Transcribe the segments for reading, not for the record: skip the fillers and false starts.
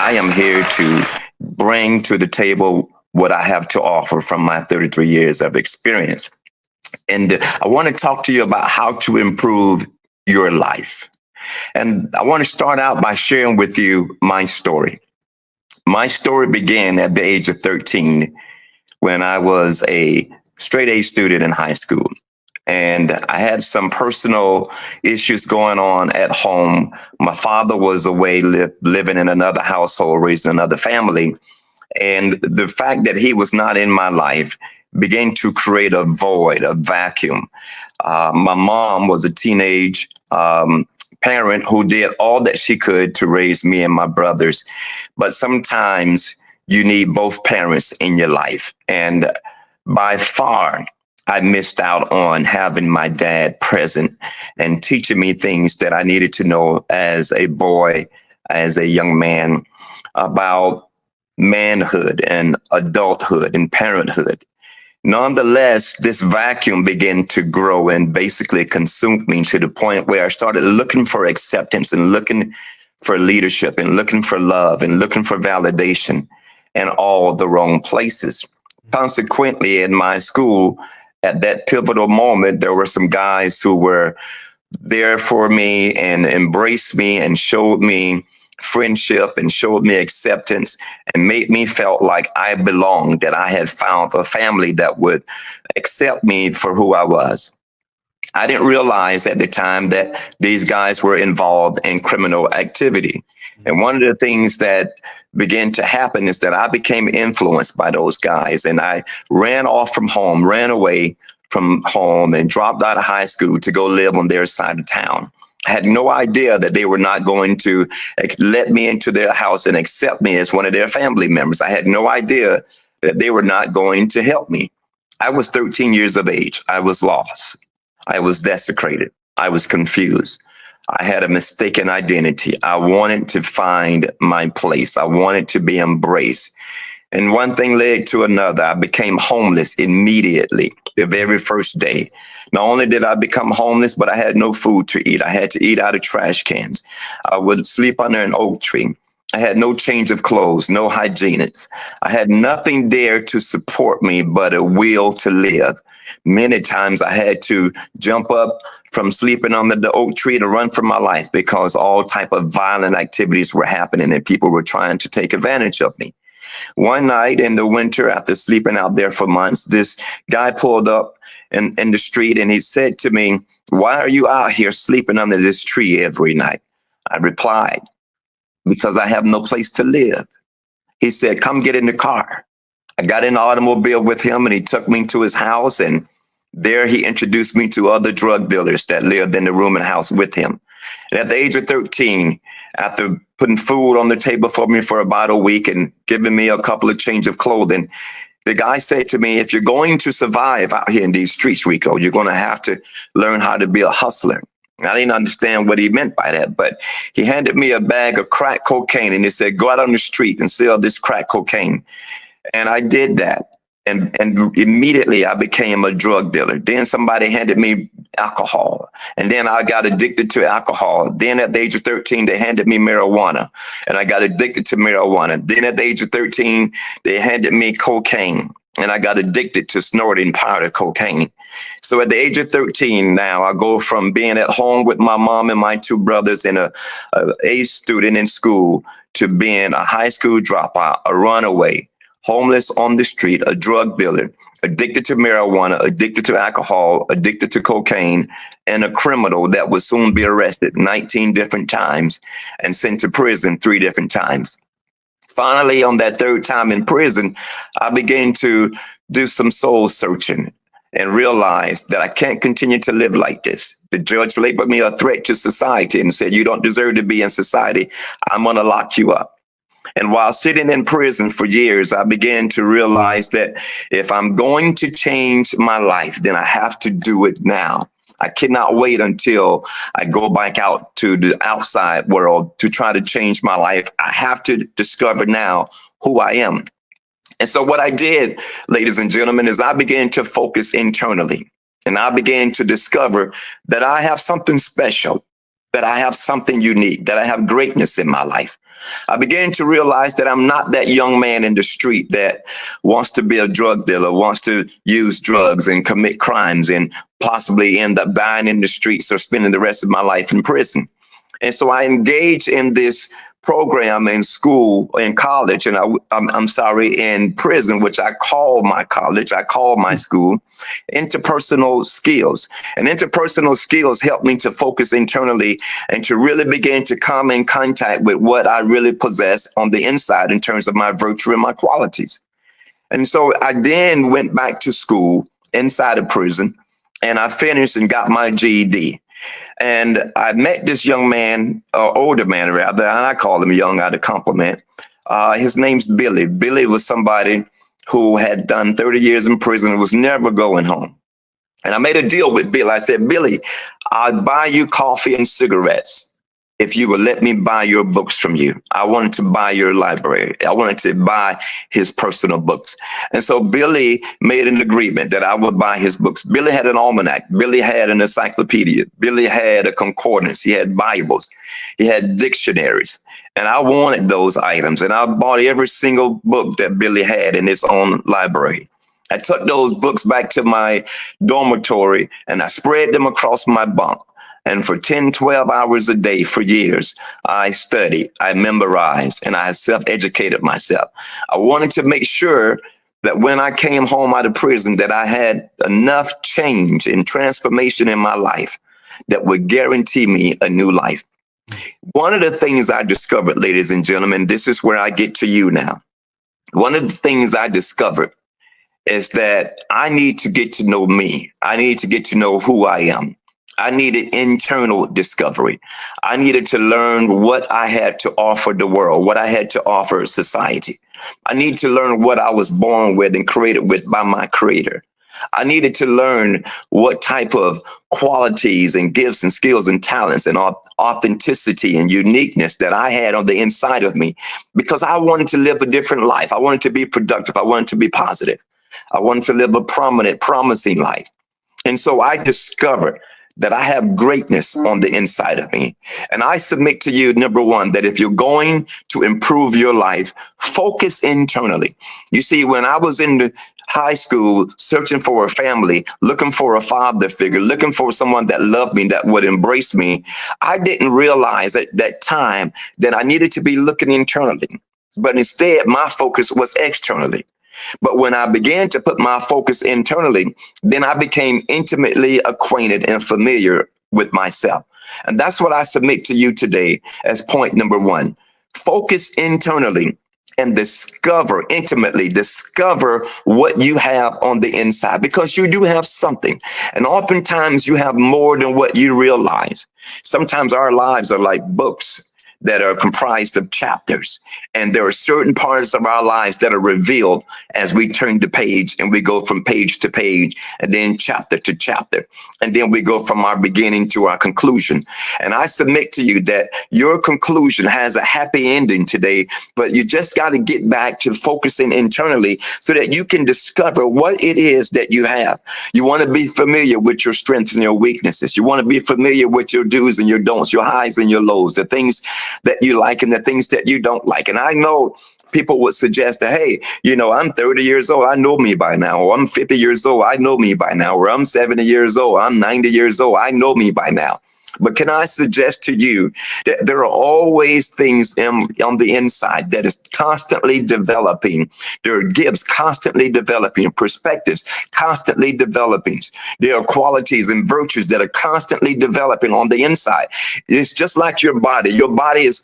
I am here to bring to the table what I have to offer from my 33 years of experience. And I want to talk to you about how to improve your life. And I want to start out by sharing with you my story. My story began at the age of 13 when I was a straight A student in high school. And I had some personal issues going on at home. My father was away living in another household, raising another family. And the fact that he was not in my life began to create a void, a vacuum. My mom was a teenage parent who did all that she could to raise me and my brothers. But sometimes you need both parents in your life. And by far, I missed out on having my dad present and teaching me things that I needed to know as a boy, as a young man, about manhood and adulthood and parenthood. Nonetheless, this vacuum began to grow and basically consumed me to the point where I started looking for acceptance and looking for leadership and looking for love and looking for validation in all the wrong places. Consequently, in my school, at that pivotal moment, there were some guys who were there for me and embraced me and showed me friendship and showed me acceptance and made me felt like I belonged, that I had found a family that would accept me for who I was. I didn't realize at the time that these guys were involved in criminal activity. And one of the things that began to happen is that I became influenced by those guys, and I ran off from home, ran away from home, and dropped out of high school to go live on their side of town. I had no idea that they were not going to let me into their house and accept me as one of their family members. I had no idea that they were not going to help me. I was 13 years of age. I was lost. I was desecrated. I was confused. I had a mistaken identity. I wanted to find my place. I wanted to be embraced. And one thing led to another. I became homeless immediately, the very first day. Not only did I become homeless, but I had no food to eat. I had to eat out of trash cans. I would sleep under an oak tree. I had no change of clothes, no hygienics. I had nothing there to support me but a will to live. Many times I had to jump up from sleeping under the oak tree to run for my life because all type of violent activities were happening and people were trying to take advantage of me. One night in the winter, after sleeping out there for months, this guy pulled up in the street and he said to me, "Why are you out here sleeping under this tree every night?" I replied, "Because I have no place to live." He said, "Come get in the car." I got in the automobile with him and he took me to his house, and there he introduced me to other drug dealers that lived in the room and house with him. And at the age of 13, after putting food on the table for me for about a week and giving me a couple of change of clothing, the guy said to me, "If you're going to survive out here in these streets, Rico, you're going to have to learn how to be a hustler." I didn't understand what he meant by that, but he handed me a bag of crack cocaine and he said, "Go out on the street and sell this crack cocaine." And I did that. And immediately I became a drug dealer. Then somebody handed me alcohol. And then I got addicted to alcohol. Then at the age of 13, they handed me marijuana. And I got addicted to marijuana. Then at the age of 13, they handed me cocaine. And I got addicted to snorting powder cocaine. So at the age of 13 now, I go from being at home with my mom and my two brothers and a student in school to being a high school dropout, a runaway, homeless on the street, a drug dealer, addicted to marijuana, addicted to alcohol, addicted to cocaine, and a criminal that would soon be arrested 19 different times and sent to prison 3 different times. Finally, on that third time in prison, I began to do some soul searching and realized that I can't continue to live like this. The judge labeled me a threat to society and said, "You don't deserve to be in society. I'm going to lock you up." And while sitting in prison for years, I began to realize that if I'm going to change my life, then I have to do it now. I cannot wait until I go back out to the outside world to try to change my life. I have to discover now who I am. And so what I did, ladies and gentlemen, is I began to focus internally, and I began to discover that I have something special. that I have something unique, that I have greatness in my life. I began to realize that I'm not that young man in the street that wants to be a drug dealer, wants to use drugs and commit crimes and possibly end up dying in the streets or spending the rest of my life in prison. And so I engaged in this program in school, in college, and I'm sorry, in prison, which I call my college, I call my school, interpersonal skills. And interpersonal skills help me to focus internally and to really begin to come in contact with what I really possess on the inside in terms of my virtue and my qualities. And so I then went back to school inside of prison, and I finished and got my GED. And I met this young man, older man rather, and I call him young out of compliment. His name's Billy. Billy was somebody who had done 30 years in prison and was never going home. And I made a deal with Billy. I said, Billy, I'll buy you coffee and cigarettes if you would let me buy your books from you. I wanted to buy your library. I wanted to buy his personal books. And so Billy made an agreement that I would buy his books. Billy had an almanac. Billy had an encyclopedia. Billy had a concordance. He had Bibles. He had dictionaries. And I wanted those items. And I bought every single book that Billy had in his own library. I took those books back to my dormitory and I spread them across my bunk. And for 10, 12 hours a day for years, I studied, I memorized, and I self-educated myself. I wanted to make sure that when I came home out of prison, that I had enough change and transformation in my life that would guarantee me a new life. One of the things I discovered, ladies and gentlemen, this is where I get to you now. One of the things I discovered is that I need to get to know me. I need to get to know who I am. I needed internal discovery. I needed to learn what I had to offer the world, what I had to offer society. I need to learn what I was born with and created with by my creator. I needed to learn what type of qualities and gifts and skills and talents and authenticity and uniqueness that I had on the inside of me, because I wanted to live a different life. I wanted to be productive. I wanted to be positive. I wanted to live a prominent, promising life. And so I discovered that I have greatness on the inside of me. And I submit to you, number one, that if you're going to improve your life, focus internally. You see, when I was in the high school searching for a family, looking for a father figure, looking for someone that loved me, that would embrace me, I didn't realize at that time that I needed to be looking internally. But instead, my focus was externally. But when I began to put my focus internally, then I became intimately acquainted and familiar with myself. And that's what I submit to you today as point number one. Focus internally and intimately discover what you have on the inside, because you do have something. And oftentimes you have more than what you realize. Sometimes our lives are like books that are comprised of chapters. And there are certain parts of our lives that are revealed as we turn the page and we go from page to page and then chapter to chapter. And then we go from our beginning to our conclusion. And I submit to you that your conclusion has a happy ending today, but you just got to get back to focusing internally so that you can discover what it is that you have. You want to be familiar with your strengths and your weaknesses. You want to be familiar with your do's and your don'ts, your highs and your lows, the things that you like and the things that you don't like. And I know people would suggest that, hey, I'm 30 years old, I know me by now, or I'm 50 years old, I know me by now, or I'm 70 years old, I'm 90 years old, I know me by now. But can I suggest to you that there are always things on the inside that is constantly developing. There are gifts constantly developing, perspectives constantly developing. There are qualities and virtues that are constantly developing on the inside. It's just like your body. Your body is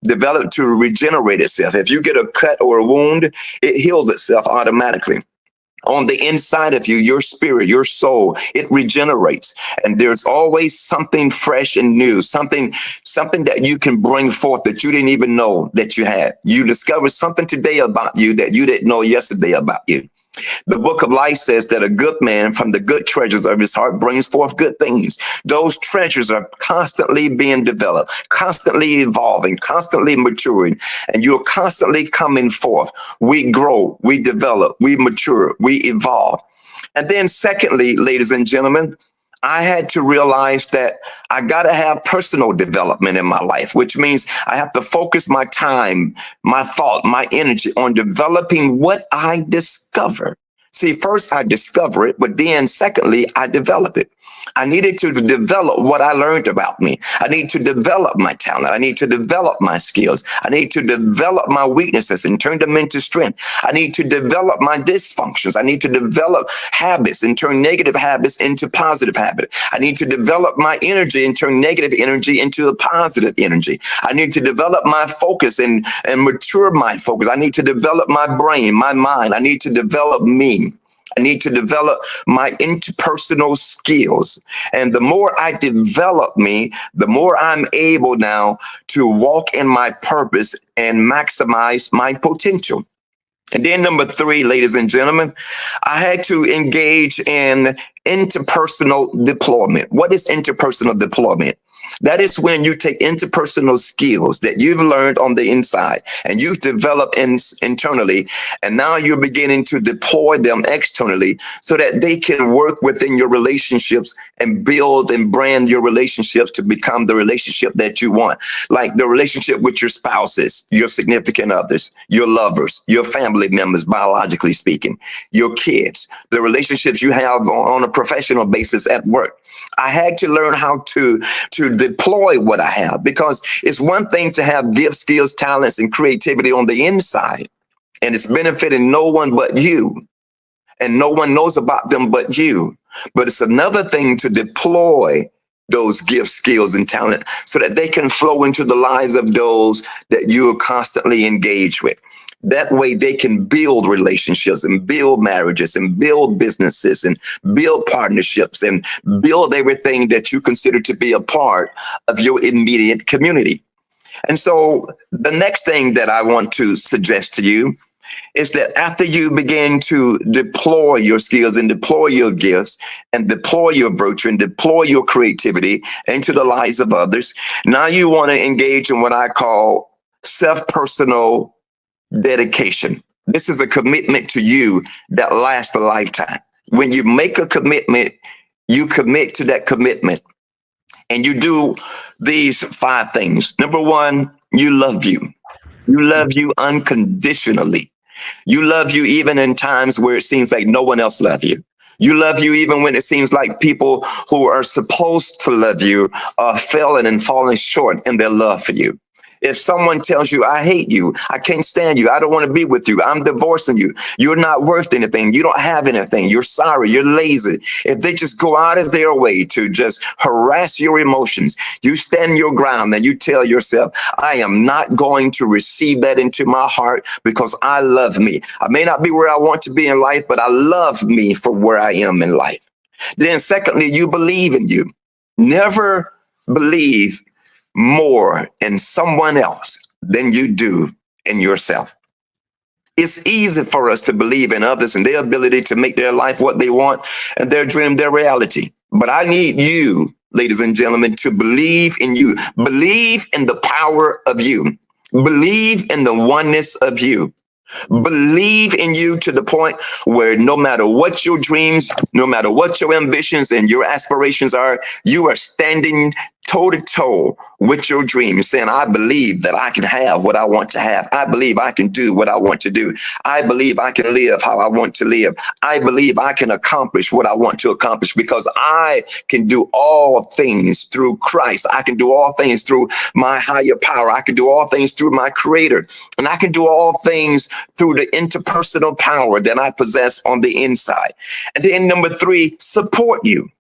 developed to regenerate itself. If you get a cut or a wound, it heals itself automatically. On the inside of you, your spirit, your soul, it regenerates. And there's always something fresh and new, something that you can bring forth that you didn't even know that you had. You discovered something today about you that you didn't know yesterday about you. The book of life says that a good man from the good treasures of his heart brings forth good things. Those treasures are constantly being developed, constantly evolving, constantly maturing, and you're constantly coming forth. We grow, we develop, we mature, we evolve. And then secondly, ladies and gentlemen, I had to realize that I got to have personal development in my life, which means I have to focus my time, my thought, my energy on developing what I discover. See, first I discover it, but then secondly, I develop it. I needed to develop what I learned about me. I need to develop my talent. I need to develop my skills. I need to develop my weaknesses and turn them into strength. I need to develop my dysfunctions. I need to develop habits and turn negative habits into positive habits. I need to develop my energy and turn negative energy into a positive energy. I need to develop my focus and mature my focus. I need to develop my brain, my mind. I need to develop me. I need to develop my interpersonal skills. And the more I develop me, the more I'm able now to walk in my purpose and maximize my potential. And then number three, ladies and gentlemen, I had to engage in interpersonal deployment. What is interpersonal deployment? That is when you take interpersonal skills that you've learned on the inside and you've developed internally, and now you're beginning to deploy them externally so that they can work within your relationships and build and brand your relationships to become the relationship that you want. Like the relationship with your spouses, your significant others, your lovers, your family members, biologically speaking, your kids, the relationships you have on a professional basis at work. I had to learn how to deploy what I have, because it's one thing to have gifts, skills, talents, and creativity on the inside, and it's benefiting no one but you, and no one knows about them but you. But it's another thing to deploy those gifts, skills, and talent so that they can flow into the lives of those that you are constantly engaged with. That way they can build relationships and build marriages and build businesses and build partnerships and build everything that you consider to be a part of your immediate community. And so the next thing that I want to suggest to you is that after you begin to deploy your skills and deploy your gifts and deploy your virtue and deploy your creativity into the lives of others, now you want to engage in what I call self-personal dedication. This is a commitment to you that lasts a lifetime. When you make a commitment, you commit to that commitment and you do these five things. Number one, you love you. You love you unconditionally. You love you even in times where it seems like no one else loves you. You love you even when it seems like people who are supposed to love you are failing and falling short in their love for you. If someone tells you, I hate you, I can't stand you, I don't want to be with you, I'm divorcing you, you're not worth anything, you don't have anything, you're sorry, you're lazy. If they just go out of their way to just harass your emotions, you stand your ground and you tell yourself, I am not going to receive that into my heart because I love me. I may not be where I want to be in life, but I love me for where I am in life. Then secondly, you believe in you. Never believe more in someone else than you do in yourself. It's easy for us to believe in others and their ability to make their life what they want and their dream, their reality. But I need you, ladies and gentlemen, to believe in you. Believe in the power of you. Believe in the oneness of you. Believe in you to the point where no matter what your dreams, no matter what your ambitions and your aspirations are, you are standing toe to toe with your dreams, saying, I believe that I can have what I want to have. I believe I can do what I want to do. I believe I can live how I want to live. I believe I can accomplish what I want to accomplish because I can do all things through Christ. I can do all things through my higher power. I can do all things through my creator. And I can do all things through the interpersonal power that I possess on the inside. And then number three, support you.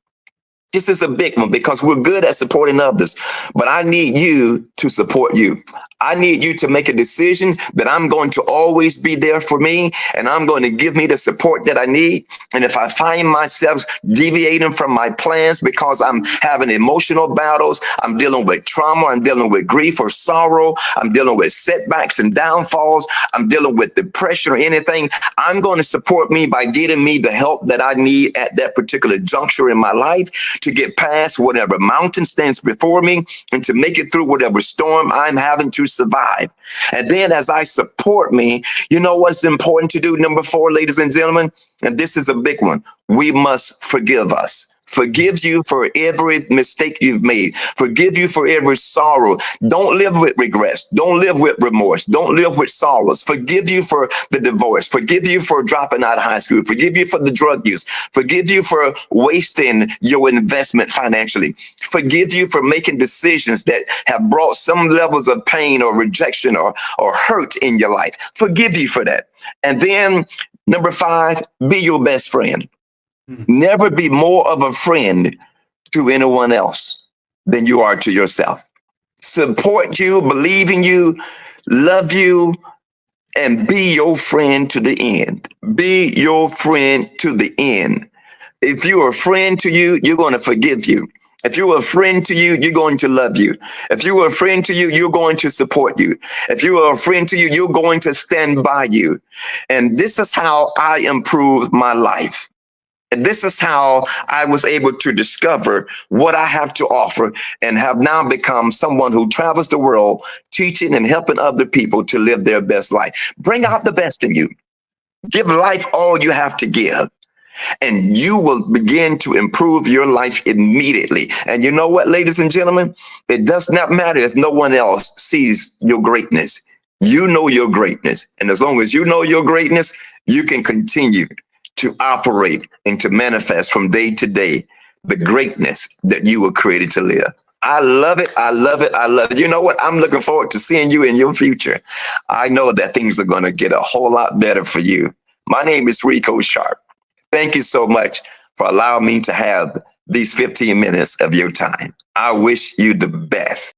This is a big one because we're good at supporting others, but I need you to support you. I need you to make a decision that I'm going to always be there for me and I'm going to give me the support that I need. And if I find myself deviating from my plans because I'm having emotional battles, I'm dealing with trauma, I'm dealing with grief or sorrow, I'm dealing with setbacks and downfalls, I'm dealing with depression or anything, I'm going to support me by getting me the help that I need at that particular juncture in my life to get past whatever mountain stands before me and to make it through whatever storm I'm having to survive. And then as I support me, you know what's important to do? Number four, ladies and gentlemen, and this is a big one. We must forgive us. Forgive you for every mistake you've made. Forgive you for every sorrow. Don't live with regrets. Don't live with remorse. Don't live with sorrows. Forgive you for the divorce. Forgive you for dropping out of high school. Forgive you for the drug use. Forgive you for wasting your investment financially. Forgive you for making decisions that have brought some levels of pain or rejection or hurt in your life. Forgive you for that. And then number 5, be your best friend. Mm. Never be more of a friend to anyone else than you are to yourself. Support you, believe in you, love you, and be your friend to the end. Be your friend to the end. If you're a friend to you, you're going to forgive you. If you're a friend to you, you're going to love you. If you're a friend to you, you're going to support you. If you are a friend to you, you're going to stand by you. And this is how I improved my life. And this is how I was able to discover what I have to offer and have now become someone who travels the world teaching and helping other people to live their best life. Bring out the best in you. Give life all you have to give, and you will begin to improve your life immediately. And you know what, ladies and gentlemen? It does not matter if no one else sees your greatness. You know your greatness. And as long as you know your greatness, you can continue to operate and to manifest from day to day the greatness that you were created to live. I love it. I love it. I love it. You know what? I'm looking forward to seeing you in your future. I know that things are going to get a whole lot better for you. My name is Rico Sharp. Thank you so much for allowing me to have these 15 minutes of your time. I wish you the best.